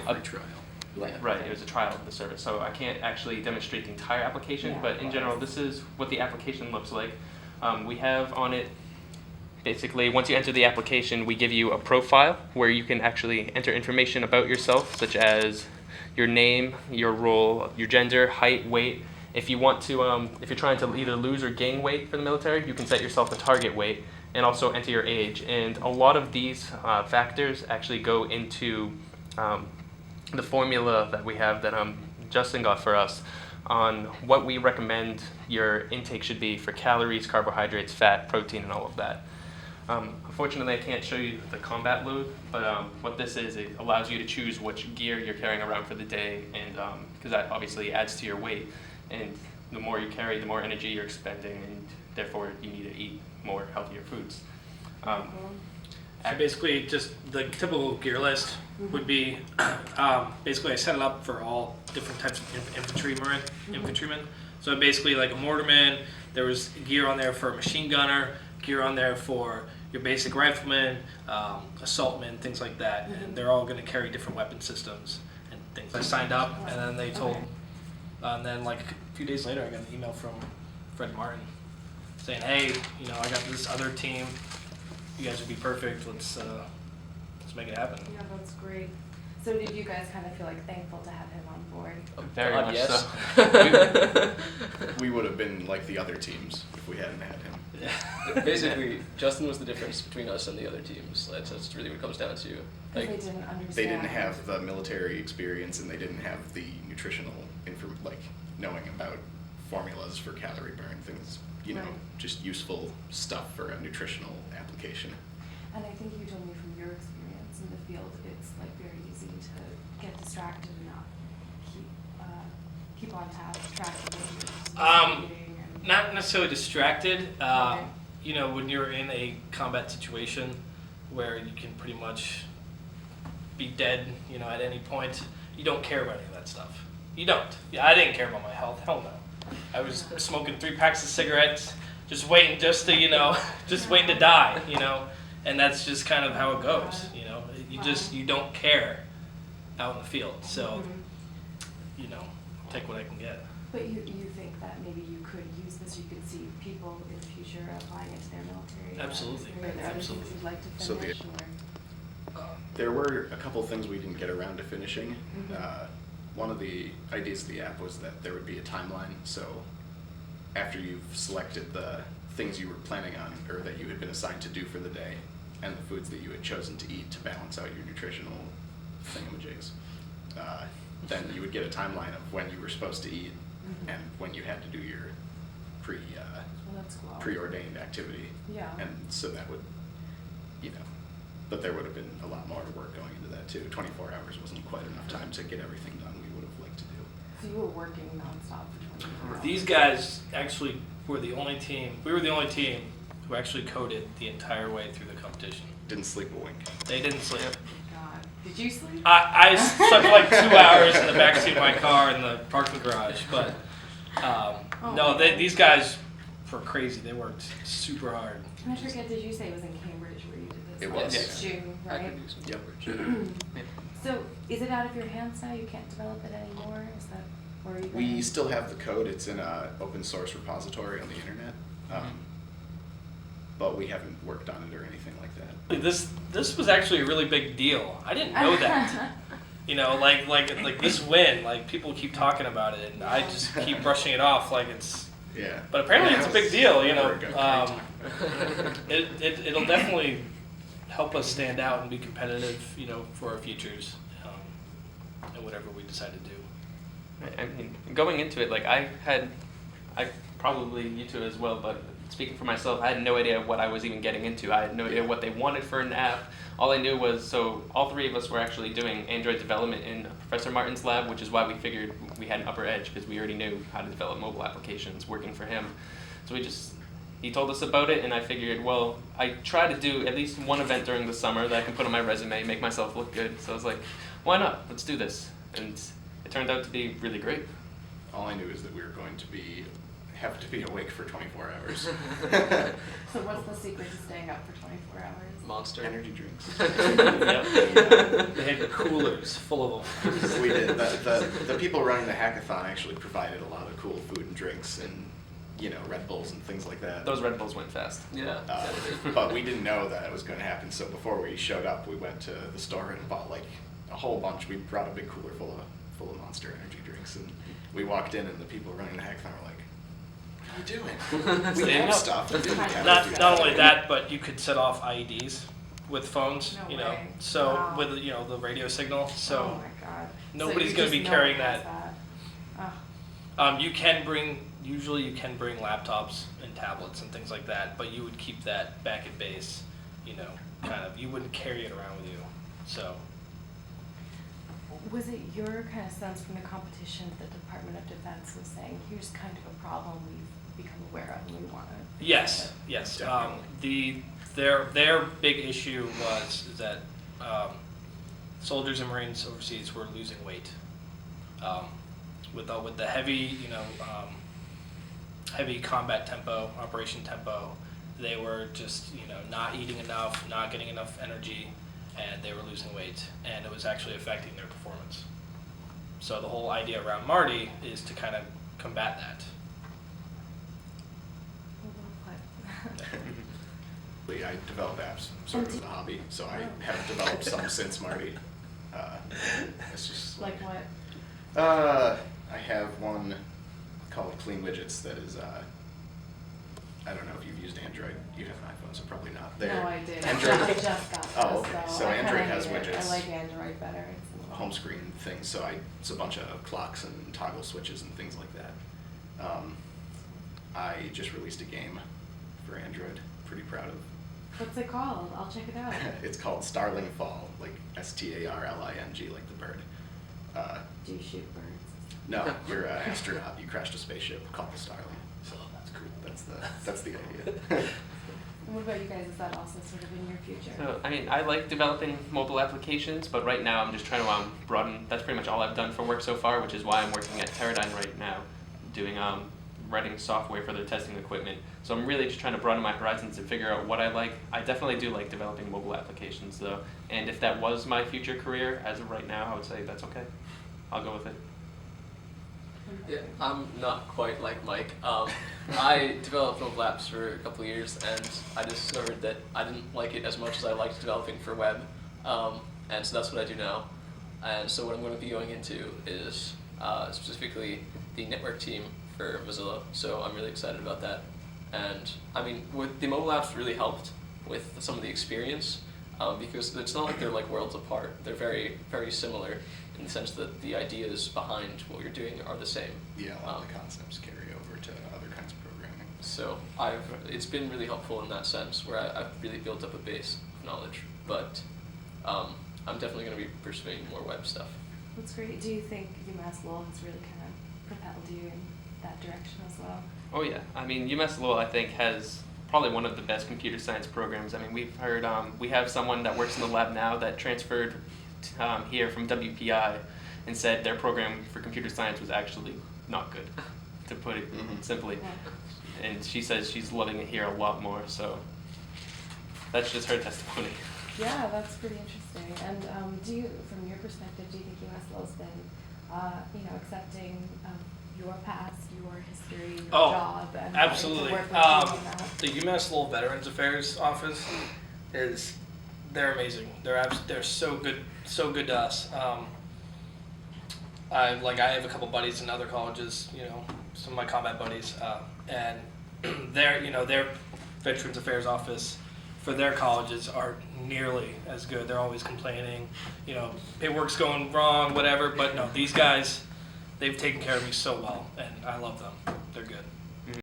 free trial. Right, it was a trial of the service, so I can't actually demonstrate the entire application, Yeah, but in general, this is what the application looks like. We have on it, basically, once you enter the application, we give you a profile where you can actually enter information about yourself, such as your name, your role, your gender, height, weight. If you want to, if you're trying to either lose or gain weight for the military, you can set yourself a target weight and also enter your age. And a lot of these factors actually go into the formula that we have that Justin got for us on what we recommend your intake should be for calories, carbohydrates, fat, protein, and all of that. Unfortunately, I can't show you the combat load, but what this is, it allows you to choose which gear you're carrying around for the day, and because that obviously adds to your weight, and the more you carry, the more energy you're expending, and therefore you need to eat more healthier foods. So basically, just the typical gear list would be, basically I set it up for all different types of infantrymen. So basically like a mortarman, there was gear on there for a machine gunner, gear on there for your basic rifleman, assaultmen, things like that. And they're all going to carry different weapon systems and things. I signed up, and then they told, and then like a few days later I got an email from Fred Martin saying, hey, you know, I got this other team. You guys would be perfect. Let's make it happen. Yeah, that's great. So did you guys kind of feel like thankful to have him on board? Very God, much yes. so. We would have been like the other teams if we hadn't had him. Yeah. Basically, Justin was the difference between us and the other teams. That's really what it comes down to. Because they didn't understand. They didn't have the military experience, and they didn't have the nutritional knowing about formulas for calorie burn, things, you know, just useful stuff for a nutritional application. And I think you told me from your experience in the field, it's like very easy to get distracted and not keep on task, track of what you're eating. Not necessarily distracted. You know, when you're in a combat situation where you can pretty much be dead, you know, at any point, you don't care about any of that stuff. You don't. Yeah, I didn't care about my health. Hell no. I was smoking 3 packs of cigarettes, just waiting waiting to die, you know. And that's just kind of how it goes, you know. You don't care out in the field. So, you know, take what I can get. But you think that maybe you could use this, you could see people in the future applying it to their military? Absolutely. Are there other Absolutely. things you'd like to So finish? there were a couple things we didn't get around to finishing. One of the ideas of the app was that there would be a timeline. So after you've selected the things you were planning on, or that you had been assigned to do for the day, and the foods that you had chosen to eat to balance out your nutritional thingamajigs, then you would get a timeline of when you were supposed to eat and when you had to do your That's cool. preordained activity. Yeah. And so that would, you know, but there would have been a lot more work going into that too. 24 hours wasn't quite enough time to get everything done we would have liked to do. So you were working nonstop for 24 hours. These guys actually were the only team. We were the only team who actually coded the entire way through the competition. Didn't sleep a wink. They didn't sleep. God. Did you sleep? I slept like 2 hours in the backseat of my car in the parking garage, but no, these guys were crazy. They worked super hard. And I forget, did you say it was in Cambridge where you did this? It Like, was. it's June, right? Yep. So is it out of your hands now? You can't develop it anymore? Is that where you We still have the code. It's in an open source repository on the internet, but we haven't worked on it or anything like that. This was actually a really big deal. I didn't know that. You know, like this win, like people keep talking about it, and I just keep brushing it off like it's. Yeah. But apparently it's a big deal, you know. Great. It'll definitely help us stand out and be competitive, you know, for our futures, and whatever we decide to do. I mean, going into it, like I probably you two as well, but speaking for myself, I had no idea what I was even getting into. I had no idea what they wanted for an app. All I knew was, so all 3 of us were actually doing Android development in Professor Martin's lab, which is why we figured we had an upper edge, because we already knew how to develop mobile applications working for him. So he told us about it, and I figured, well, I try to do at least one event during the summer that I can put on my resume, make myself look good. So I was like, why not? Let's do this. And it turned out to be really great. All I knew is that we were going to be have to be awake for 24 hours. So what's the secret to staying up for 24 hours? Monster. Energy drinks. They had coolers full of them. We did. The people running the hackathon actually provided a lot of cool food and drinks and, you know, Red Bulls and things like that. Those Red Bulls went fast. Yeah. But we didn't know that it was going to happen, so before we showed up, we went to the store and bought like a whole bunch. We brought a big cooler full of Monster energy drinks, and we walked in, and the people running the hackathon were like, "What are you doing? We have stuff." Not only that, but you could set off IEDs with phones, No you know, way. so Wow. with, you know, the radio signal. So Oh my god. nobody's So gonna be carrying that. Oh. you can bring laptops and tablets and things like that, but you would keep that back at base, you know, kind of, you wouldn't carry it around with you. So Was it your kind of sense from the competition that the Department of Defense was saying, here's kind of a problem we've become aware of and we want to? yes. Their big issue is that soldiers and Marines overseas were losing weight. With the heavy, heavy combat tempo, operation tempo, they were just, not eating enough, not getting enough energy, and they were losing weight, and it was actually affecting their performance. So the whole idea around MARTEE is to kind of combat that. I develop apps sort of as a hobby, so I have developed some since MARTEE. It's just Like what? I have one called Clean Widgets that is, I don't know if you've used Android. You have an iPhone, so probably not. No, I did. Android, I just got this, Oh, okay. So I Android kinda has hate it. widgets. I like Android better. It's a little- home screen thing, so it's a bunch of clocks and toggle switches and things like that. I just released a game for Android. Pretty proud of. What's it called? I'll check it out. It's called Starling Fall, like STARLING, like the bird. Do you shoot birds? No, you're an astronaut. You crashed a spaceship called the Starling. So that's cool. That's the idea. And what about you guys? Is that also sort of in your future? So, I mean, I like developing mobile applications, but right now I'm just trying to broaden. That's pretty much all I've done for work so far, which is why I'm working at Teradyne right now, doing writing software for their testing equipment. So I'm really just trying to broaden my horizons and figure out what I like. I definitely do like developing mobile applications, though, and if that was my future career, as of right now, I would say that's okay. I'll go with it. Yeah, I'm not quite like Mike. I developed mobile apps for a couple of years, and I discovered that I didn't like it as much as I liked developing for web, and so that's what I do now. And so what I'm going to be going into is specifically the network team for Mozilla, so I'm really excited about that. And I mean, with the mobile apps really helped with some of the experience, because it's not like they're like worlds apart. They're very, very similar in the sense that the ideas behind what you're doing are the same. Yeah, a lot of the concepts carry over to other kinds of programming. So it's been really helpful in that sense, where I've really built up a base of knowledge. But I'm definitely going to be pursuing more web stuff. That's great. Do you think UMass Lowell has really kind of propelled you in that direction as well? Oh yeah, I mean UMass Lowell I think has probably one of the best computer science programs. I mean we've heard we have someone that works in the lab now that transferred here from WPI and said their program for computer science was actually not good, to put it simply. Yeah. And she says she's loving it here a lot more. So that's just her testimony. Yeah, that's pretty interesting. And do you, from your perspective, do you think UMass Lowell's been, accepting your past, your history, your job, and absolutely. to work with you in that? The UMass Lowell Veterans Affairs office they're amazing. They're so good to us. I have a couple buddies in other colleges, some of my combat buddies, and their Veterans Affairs office for their colleges are nearly as good. They're always complaining, paperwork's going wrong, whatever. But no, these guys, they've taken care of me so well, and I love them. They're good.